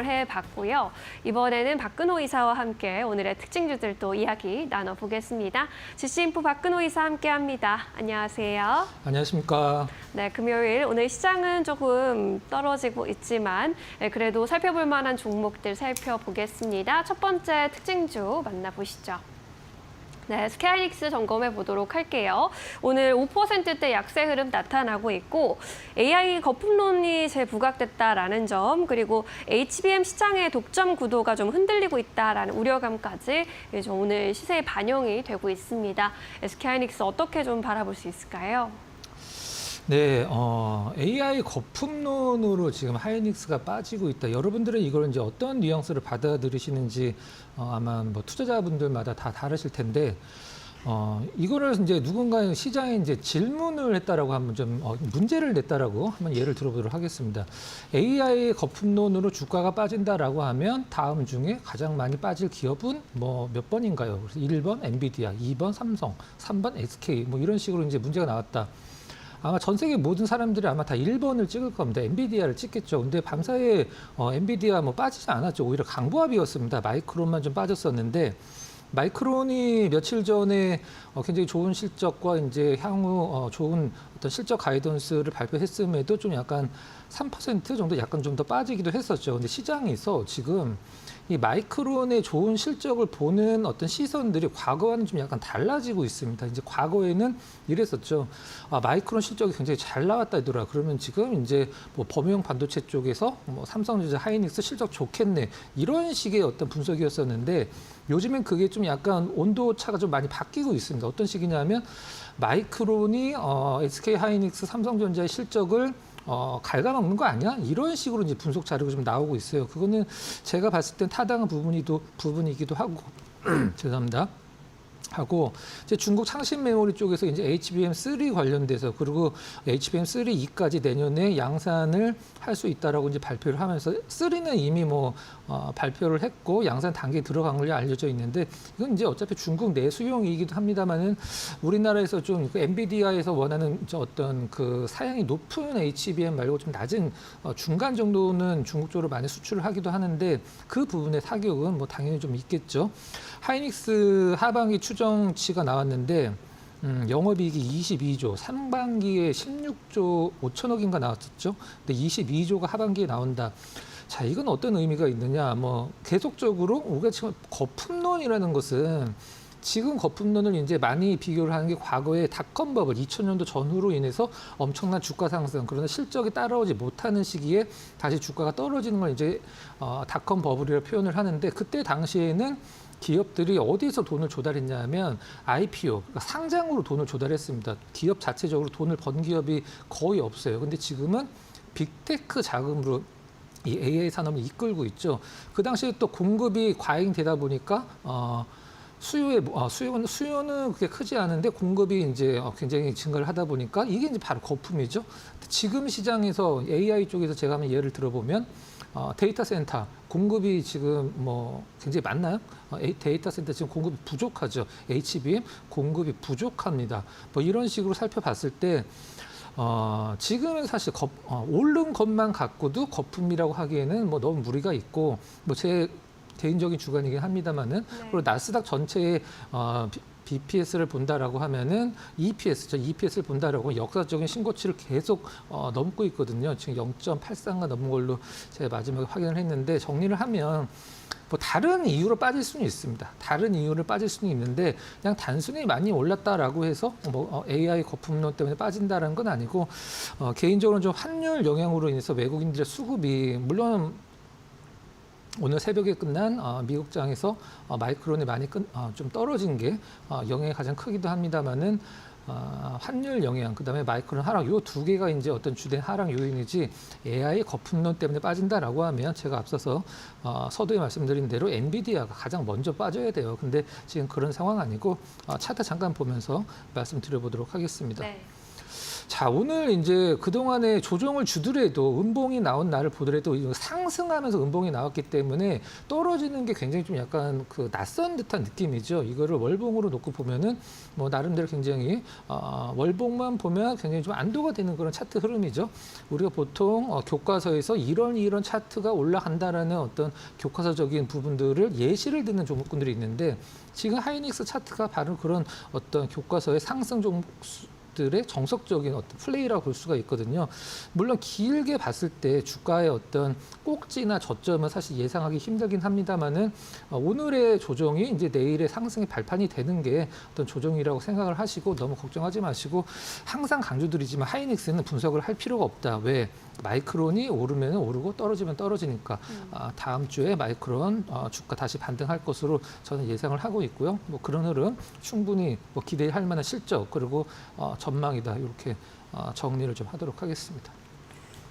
해봤고요. 이번에는 박근호 이사와 함께 오늘의 특징주들도 이야기 나눠보겠습니다. GC인포 박근호 이사 함께합니다. 안녕하세요. 안녕하십니까. 네, 금요일 오늘 시장은 조금 떨어지고 있지만 그래도 살펴볼 만한 종목들 살펴보겠습니다. 첫 번째 특징주 만나보시죠. 네, 스케이하이닉스 점검해 보도록 할게요. 오늘 5%대 약세 흐름 나타나고 있고 AI 거품론이 재부각됐다라는 점, 그리고 HBM 시장의 독점 구도가 좀 흔들리고 있다라는 우려감까지 좀 오늘 시세에 반영이 되고 있습니다. 스케이하이닉스 어떻게 좀 바라볼 수 있을까요? 네, AI 거품론으로 지금 하이닉스가 빠지고 있다. 여러분들은 이걸 이제 어떤 뉘앙스를 받아들이시는지 아마 뭐 투자자분들마다 다 다르실 텐데, 이거를 이제 누군가 시장에 이제 질문을 했다라고 하면 좀 문제를 냈다라고 한번 예를 들어보도록 하겠습니다. AI 거품론으로 주가가 빠진다라고 하면 다음 중에 가장 많이 빠질 기업은 뭐 몇 번인가요? 그래서 1번 엔비디아, 2번 삼성, 3번 SK 뭐 이런 식으로 이제 문제가 나왔다. 아마 전 세계 모든 사람들이 아마 다 1번을 찍을 겁니다. 엔비디아를 찍겠죠. 근데 밤사이에 엔비디아 뭐 빠지지 않았죠. 오히려 강보합이었습니다. 마이크론만 좀 빠졌었는데 마이크론이 며칠 전에 굉장히 좋은 실적과 이제 향후 좋은 어떤 실적 가이던스를 발표했음에도 좀 약간 3% 정도 약간 좀 더 빠지기도 했었죠. 근데 시장에서 지금 이 마이크론의 좋은 실적을 보는 어떤 시선들이 과거와는 좀 약간 달라지고 있습니다. 이제 과거에는 이랬었죠. 마이크론 실적이 굉장히 잘 나왔다더라. 그러면 지금 이제 뭐 범용 반도체 쪽에서 뭐 삼성전자, 하이닉스 실적 좋겠네. 이런 식의 어떤 분석이었었는데 요즘엔 그게 좀 약간 온도 차가 좀 많이 바뀌고 있습니다. 어떤 식이냐면 마이크론이 SK 하이닉스, 삼성전자의 실적을 갉아먹는 거 아니야? 이런 식으로 이제 분석 자료가 좀 나오고 있어요. 그거는 제가 봤을 땐 타당한 부분이기도 하고, 죄송합니다. 하고 이제 중국 창신 메모리 쪽에서 이제 HBM3 관련돼서 그리고 HBM3E까지 내년에 양산을 할 수 있다라고 이제 발표를 하면서 3는 이미 뭐 발표를 했고 양산 단계에 들어간 걸로 알려져 있는데 이건 이제 어차피 중국 내수용이기도 합니다만은 우리나라에서 좀 그 엔비디아에서 원하는 어떤 그 사양이 높은 HBM 말고 좀 낮은 중간 정도는 중국 쪽으로 많이 수출을 하기도 하는데 그 부분의 타격은 뭐 당연히 좀 있겠죠. 하이닉스 하반기 추정치가 나왔는데 영업이익이 22조, 상반기에 16조 5천억인가 나왔었죠. 근데 22조가 하반기에 나온다. 자, 이건 어떤 의미가 있느냐? 뭐 계속적으로 우리가 지금 거품론이라는 것은 지금 거품론을 이제 많이 비교를 하는 게 과거에 닷컴 버블 2000년도 전후로 인해서 엄청난 주가 상승, 그러나 실적이 따라오지 못하는 시기에 다시 주가가 떨어지는 걸 이제 닷컴 버블이라고 표현을 하는데 그때 당시에는 기업들이 어디서 돈을 조달했냐 하면 IPO, 그러니까 상장으로 돈을 조달했습니다. 기업 자체적으로 돈을 번 기업이 거의 없어요. 근데 지금은 빅테크 자금으로 이 AI 산업을 이끌고 있죠. 그 당시에 또 공급이 과잉되다 보니까 수요는 그렇게 크지 않은데 공급이 이제 굉장히 증가를 하다 보니까 이게 이제 바로 거품이죠. 지금 시장에서 AI 쪽에서 제가 한번 예를 들어보면 데이터 센터 공급이 지금 뭐 굉장히 많나요? 데이터 센터 지금 공급이 부족하죠. HBM 공급이 부족합니다. 뭐 이런 식으로 살펴봤을 때 지금은 사실 오른 것만 갖고도 거품이라고 하기에는 뭐 너무 무리가 있고 뭐 제 개인적인 주관이긴 합니다만은 네. 그리고 나스닥 전체의 BPS를 본다라고 하면은 EPS죠. EPS를 본다라고 역사적인 신고치를 계속 넘고 있거든요. 지금 0.83가 넘은 걸로 제가 마지막에 확인을 했는데 정리를 하면 뭐 다른 이유로 빠질 수는 있습니다. 다른 이유를 빠질 수는 있는데 그냥 단순히 많이 올랐다라고 해서 뭐 AI 거품론 때문에 빠진다라는 건 아니고 개인적으로는 좀 환율 영향으로 인해서 외국인들의 수급이 물론 오늘 새벽에 끝난 미국장에서 마이크론이 많이 좀 떨어진 게 영향이 가장 크기도 합니다만은 환율 영향, 그다음에 마이크론 하락, 요 두 개가 이제 어떤 주된 하락 요인이지 AI 거품론 때문에 빠진다라고 하면 제가 앞서서 서두에 말씀드린 대로 엔비디아가 가장 먼저 빠져야 돼요. 근데 지금 그런 상황 아니고 차트 잠깐 보면서 말씀드려보도록 하겠습니다. 네. 자, 오늘 이제 그동안에 조정을 주더라도 음봉이 나온 날을 보더라도 상승하면서 음봉이 나왔기 때문에 떨어지는 게 굉장히 좀 약간 그 낯선 듯한 느낌이죠. 이거를 월봉으로 놓고 보면은 뭐 나름대로 굉장히 월봉만 보면 굉장히 좀 안도가 되는 그런 차트 흐름이죠. 우리가 보통 교과서에서 이런 차트가 올라간다라는 어떤 교과서적인 부분들을 예시를 듣는 종목군들이 있는데 지금 하이닉스 차트가 바로 그런 어떤 교과서의 상승 종목들의 정석적인 어떤 플레이라고 볼 수가 있거든요. 물론 길게 봤을 때 주가의 어떤 꼭지나 저점은 사실 예상하기 힘들긴 합니다만은 오늘의 조정이 이제 내일의 상승의 발판이 되는 게 어떤 조정이라고 생각을 하시고 너무 걱정하지 마시고 항상 강조드리지만 하이닉스는 분석을 할 필요가 없다. 왜? 마이크론이 오르면 오르고 떨어지면 떨어지니까 다음 주에 마이크론 주가 다시 반등할 것으로 저는 예상을 하고 있고요. 뭐 그런 흐름 충분히 뭐 기대할 만한 실적 그리고 전망이다 이렇게 정리를 좀 하도록 하겠습니다.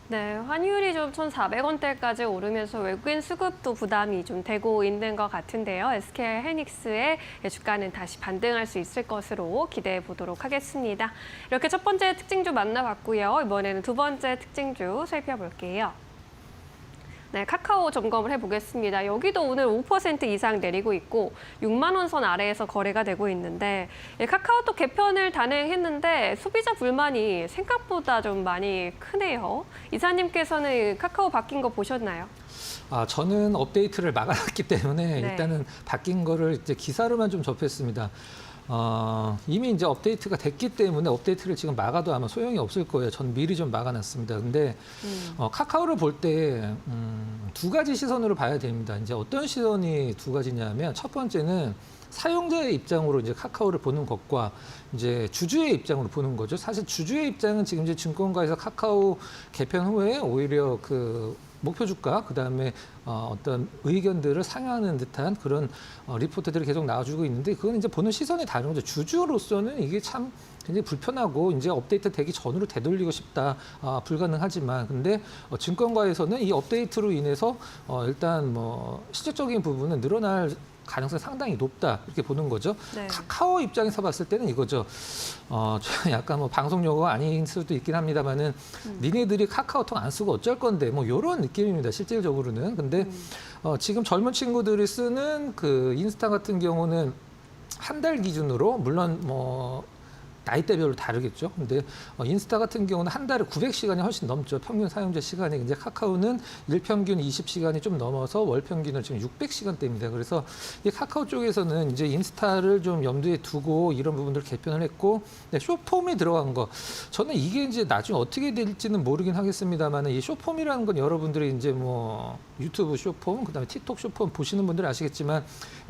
네, 환율이 좀 1,400원대까지 오르면서 외국인 수급도 부담이 좀 되고 있는 것 같은데요. SK 하이닉스의 주가는 다시 반등할 수 있을 것으로 기대해 보도록 하겠습니다. 이렇게 첫 번째 특징주 만나봤고요. 이번에는 두 번째 특징주 살펴볼게요. 네, 카카오 점검을 해보겠습니다. 여기도 오늘 5% 이상 내리고 있고 6만 원 선 아래에서 거래가 되고 있는데 카카오톡 개편을 단행했는데 소비자 불만이 생각보다 좀 많이 크네요. 이사님께서는 카카오 바뀐 거 보셨나요? 저는 업데이트를 막아놨기 때문에 네. 일단은 바뀐 거를 이제 기사로만 좀 접했습니다. 이미 이제 업데이트가 됐기 때문에 업데이트를 지금 막아도 아마 소용이 없을 거예요. 전 미리 좀 막아놨습니다. 근데 카카오를 볼 때 두 가지 시선으로 봐야 됩니다. 이제 어떤 시선이 두 가지냐면 첫 번째는 사용자의 입장으로 이제 카카오를 보는 것과 이제 주주의 입장으로 보는 거죠. 사실 주주의 입장은 지금 이제 증권가에서 카카오 개편 후에 오히려 그 목표 주가 그다음에 어떤 의견들을 상회하는 듯한 그런 리포트들이 계속 나와주고 있는데 그건 이제 보는 시선이 다른 거죠. 주주로서는 이게 참 굉장히 불편하고 이제 업데이트 되기 전으로 되돌리고 싶다. 불가능하지만 근데 증권가에서는 이 업데이트로 인해서 일단 뭐 실질적인 부분은 늘어날 가능성이 상당히 높다 이렇게 보는 거죠. 네. 카카오 입장에서 봤을 때는 이거죠. 약간 뭐 방송 용어가 아닌 수도 있긴 합니다만은 니네들이 카카오톡 안 쓰고 어쩔 건데 뭐 이런 느낌입니다. 실질적으로는. 근데 지금 젊은 친구들이 쓰는 그 인스타 같은 경우는 한 달 기준으로 물론 뭐 나이대별로 다르겠죠. 근데 인스타 같은 경우는 한 달에 900시간이 훨씬 넘죠. 평균 사용자 시간이. 이제 카카오는 일평균 20시간이 좀 넘어서 월 평균을 지금 600시간대입니다. 그래서 이 카카오 쪽에서는 이제 인스타를 좀 염두에 두고 이런 부분들을 개편을 했고 쇼폼이 들어간 거. 저는 이게 이제 나중에 어떻게 될지는 모르긴 하겠습니다만 이 쇼폼이라는 건 여러분들이 이제 뭐 유튜브 쇼폼, 그다음에 틱톡 쇼폼 보시는 분들은 아시겠지만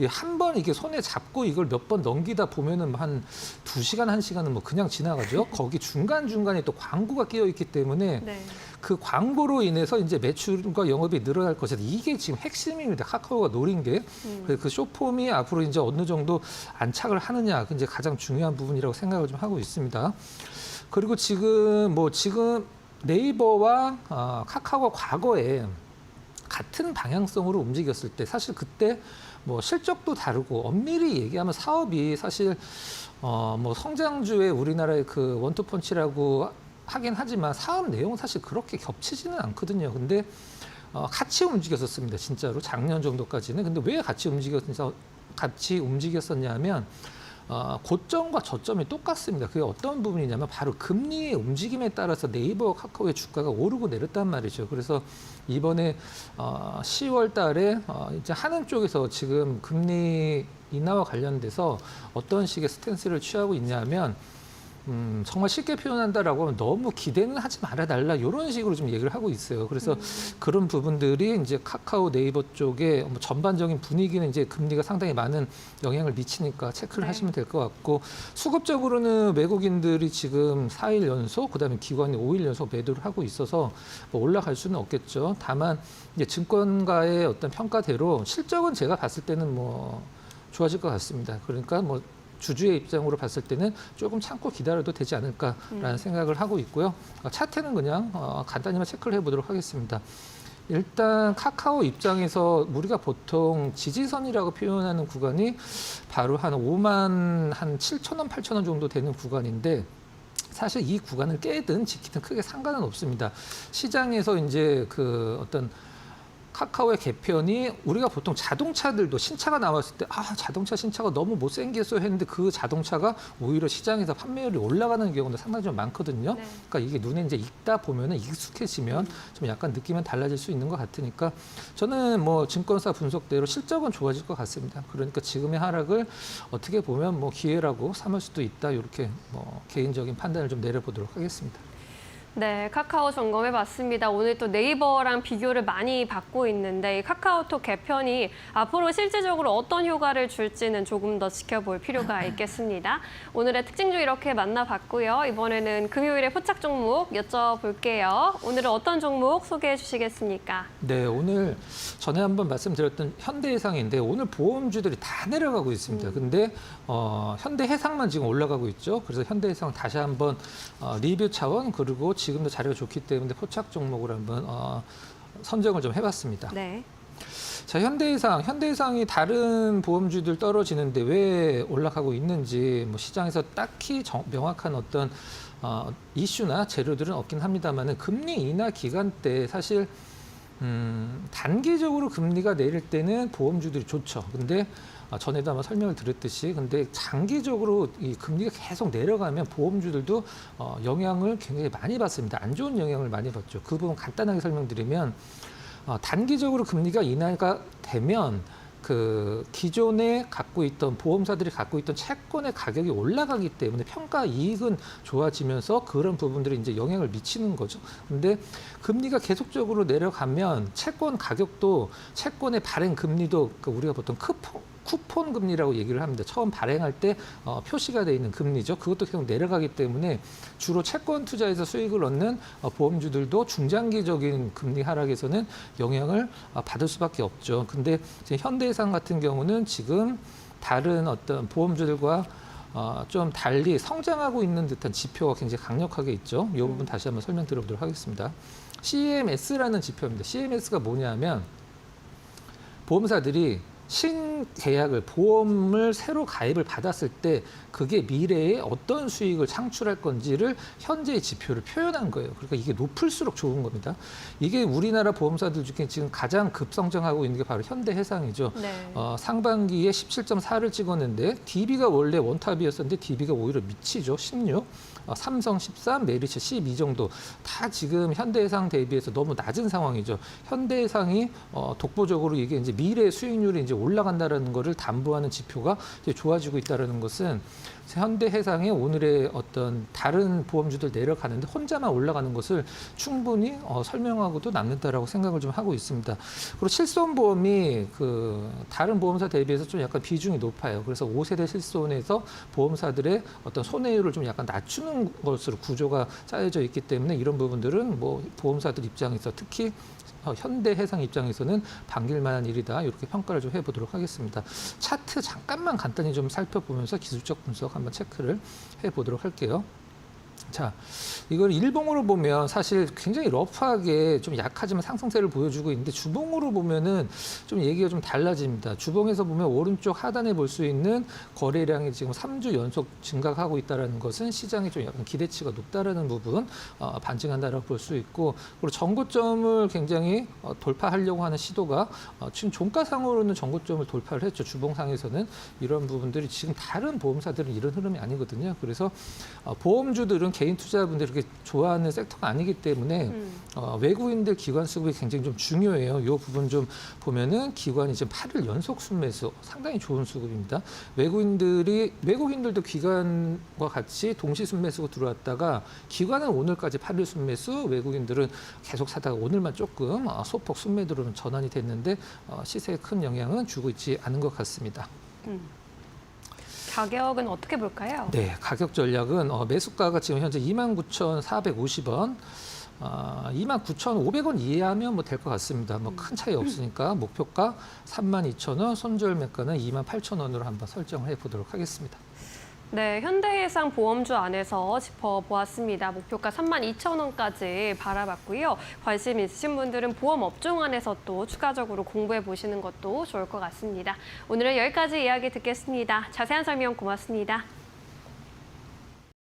한 번 이렇게 손에 잡고 이걸 몇 번 넘기다 보면은 한 2시간, 1시간은 뭐 그냥 지나가죠. 거기 중간중간에 또 광고가 끼어 있기 때문에 네. 그 광고로 인해서 이제 매출과 영업이 늘어날 것이다. 이게 지금 핵심입니다. 카카오가 노린 게. 그 쇼폼이 앞으로 이제 어느 정도 안착을 하느냐. 그 이제 가장 중요한 부분이라고 생각을 좀 하고 있습니다. 그리고 지금 네이버와 카카오가 과거에 같은 방향성으로 움직였을 때 사실 그때 뭐 실적도 다르고 엄밀히 얘기하면 사업이 사실 뭐 성장주의 우리나라의 그 원투펀치라고 하긴 하지만 사업 내용은 사실 그렇게 겹치지는 않거든요. 근데 같이 움직였었습니다. 진짜로 작년 정도까지는. 근데 왜 같이 움직였었냐면 고점과 저점이 똑같습니다. 그게 어떤 부분이냐면 바로 금리의 움직임에 따라서 네이버와 카카오의 주가가 오르고 내렸단 말이죠. 그래서 이번에 10월 달에 이제 하는 쪽에서 지금 금리 인하와 관련돼서 어떤 식의 스탠스를 취하고 있냐면 정말 쉽게 표현한다라고 하면 너무 기대는 하지 말아달라 이런 식으로 좀 얘기를 하고 있어요. 그래서 그런 부분들이 이제 카카오 네이버 쪽에 뭐 전반적인 분위기는 이제 금리가 상당히 많은 영향을 미치니까 체크를 네. 하시면 될 것 같고 수급적으로는 외국인들이 지금 4일 연속 그다음에 기관이 5일 연속 매도를 하고 있어서 뭐 올라갈 수는 없겠죠. 다만 이제 증권가의 어떤 평가대로 실적은 제가 봤을 때는 뭐 좋아질 것 같습니다. 그러니까 뭐 주주의 입장으로 봤을 때는 조금 참고 기다려도 되지 않을까라는 생각을 하고 있고요. 차트는 그냥 간단히만 체크를 해보도록 하겠습니다. 일단 카카오 입장에서 우리가 보통 지지선이라고 표현하는 구간이 바로 한 5만 한 7천 원, 8천 원 정도 되는 구간인데 사실 이 구간을 깨든 지키든 크게 상관은 없습니다. 시장에서 이제 그 어떤 카카오의 개편이 우리가 보통 자동차들도 신차가 나왔을 때 자동차 신차가 너무 못생겼어 했는데 그 자동차가 오히려 시장에서 판매율이 올라가는 경우도 상당히 좀 많거든요. 네. 그러니까 이게 눈에 이제 익다 보면은 익숙해지면 좀 약간 느낌은 달라질 수 있는 것 같으니까 저는 뭐 증권사 분석대로 실적은 좋아질 것 같습니다. 그러니까 지금의 하락을 어떻게 보면 뭐 기회라고 삼을 수도 있다. 이렇게 뭐 개인적인 판단을 좀 내려보도록 하겠습니다. 네, 카카오 점검해봤습니다. 오늘 또 네이버랑 비교를 많이 받고 있는데 이 카카오톡 개편이 앞으로 실질적으로 어떤 효과를 줄지는 조금 더 지켜볼 필요가 있겠습니다. 오늘의 특징주 이렇게 만나봤고요. 이번에는 금요일의 포착 종목 여쭤볼게요. 오늘은 어떤 종목 소개해 주시겠습니까? 네, 오늘 전에 한번 말씀드렸던 현대해상인데 오늘 보험주들이 다 내려가고 있습니다. 근데 현대해상만 지금 올라가고 있죠. 그래서 현대해상 다시 한번 리뷰 차원 그리고 지금도 자료가 좋기 때문에 포착 종목으로 한번 선정을 좀 해봤습니다. 네. 자, 현대해상이 다른 보험주들 떨어지는데 왜 올라가고 있는지 뭐 시장에서 딱히 명확한 어떤 이슈나 재료들은 없긴 합니다만은 금리 인하 기간 때 사실 단기적으로 금리가 내릴 때는 보험주들이 좋죠. 근데 전에도 아마 설명을 드렸듯이 근데 장기적으로 이 금리가 계속 내려가면 보험주들도 영향을 굉장히 많이 받습니다. 안 좋은 영향을 많이 받죠. 그 부분 간단하게 설명드리면 단기적으로 금리가 인하가 되면 그 기존에 갖고 있던 보험사들이 갖고 있던 채권의 가격이 올라가기 때문에 평가 이익은 좋아지면서 그런 부분들이 이제 영향을 미치는 거죠. 근데 금리가 계속적으로 내려가면 채권 가격도 채권의 발행 금리도 우리가 보통 쿠폰 금리라고 얘기를 합니다. 처음 발행할 때 표시가 돼 있는 금리죠. 그것도 계속 내려가기 때문에 주로 채권 투자에서 수익을 얻는 보험주들도 중장기적인 금리 하락에서는 영향을 받을 수밖에 없죠. 근데 이제 현대해상 같은 경우는 지금 다른 어떤 보험주들과 좀 달리 성장하고 있는 듯한 지표가 굉장히 강력하게 있죠. 이 부분 다시 한번 설명드려보도록 하겠습니다. CMS라는 지표입니다. CMS가 뭐냐면 보험사들이 신계약을 보험을 새로 가입을 받았을 때 그게 미래에 어떤 수익을 창출할 건지를 현재의 지표를 표현한 거예요. 그러니까 이게 높을수록 좋은 겁니다. 이게 우리나라 보험사들 중에 지금 가장 급성장하고 있는 게 바로 현대해상이죠. 네. 상반기에 17.4를 찍었는데 DB가 원래 원탑이었었는데 DB가 오히려 미치죠. 16. 삼성 13, 메리츠 12 정도 다 지금 현대해상 대비해서 너무 낮은 상황이죠. 현대해상이 독보적으로 이게 이제 미래 수익률이 이제 올라간다라는 것을 담보하는 지표가 이제 좋아지고 있다라는 것은 현대해상의 오늘의 어떤 다른 보험주들 내려가는데 혼자만 올라가는 것을 충분히 설명하고도 남는다라고 생각을 좀 하고 있습니다. 그리고 실손보험이 그 다른 보험사 대비해서 좀 약간 비중이 높아요. 그래서 5세대 실손에서 보험사들의 어떤 손해율을 좀 약간 낮추는 것으로 구조가 짜여져 있기 때문에 이런 부분들은 뭐 보험사들 입장에서 특히 현대해상 입장에서는 반길 만한 일이다. 이렇게 평가를 좀 해보도록 하겠습니다. 차트 잠깐만 간단히 좀 살펴보면서 기술적 분석 한번 체크를 해보도록 할게요. 자, 이걸 일봉으로 보면 사실 굉장히 러프하게 좀 약하지만 상승세를 보여주고 있는데 주봉으로 보면은 좀 얘기가 좀 달라집니다. 주봉에서 보면 오른쪽 하단에 볼 수 있는 거래량이 지금 3주 연속 증가하고 있다는 것은 시장에 좀 약간 기대치가 높다라는 부분 반증한다라고 볼 수 있고 그리고 전고점을 굉장히 돌파하려고 하는 시도가 지금 종가상으로는 전고점을 돌파를 했죠. 주봉상에서는 이런 부분들이 지금 다른 보험사들은 이런 흐름이 아니거든요. 그래서 보험주들은 개인 투자자분들이 그렇게 좋아하는 섹터가 아니기 때문에 외국인들 기관 수급이 굉장히 좀 중요해요. 이 부분 좀 보면은 기관이 지금 8일 연속 순매수 상당히 좋은 수급입니다. 외국인들도 기관과 같이 동시 순매수가 들어왔다가 기관은 오늘까지 8일 순매수, 외국인들은 계속 사다가 오늘만 조금 소폭 순매도로 전환이 됐는데 시세에 큰 영향은 주고 있지 않은 것 같습니다. 가격은 어떻게 볼까요? 네, 가격 전략은 매수가가 지금 현재 29,450원, 29,500원 이해하면 뭐 될 것 같습니다. 뭐 큰 차이 없으니까 목표가 32,000원, 손절 매가는 28,000원으로 한번 설정을 해보도록 하겠습니다. 네, 현대해상 보험주 안에서 짚어보았습니다. 목표가 32,000원까지 바라봤고요. 관심 있으신 분들은 보험 업종 안에서 또 추가적으로 공부해 보시는 것도 좋을 것 같습니다. 오늘은 여기까지 이야기 듣겠습니다. 자세한 설명 고맙습니다.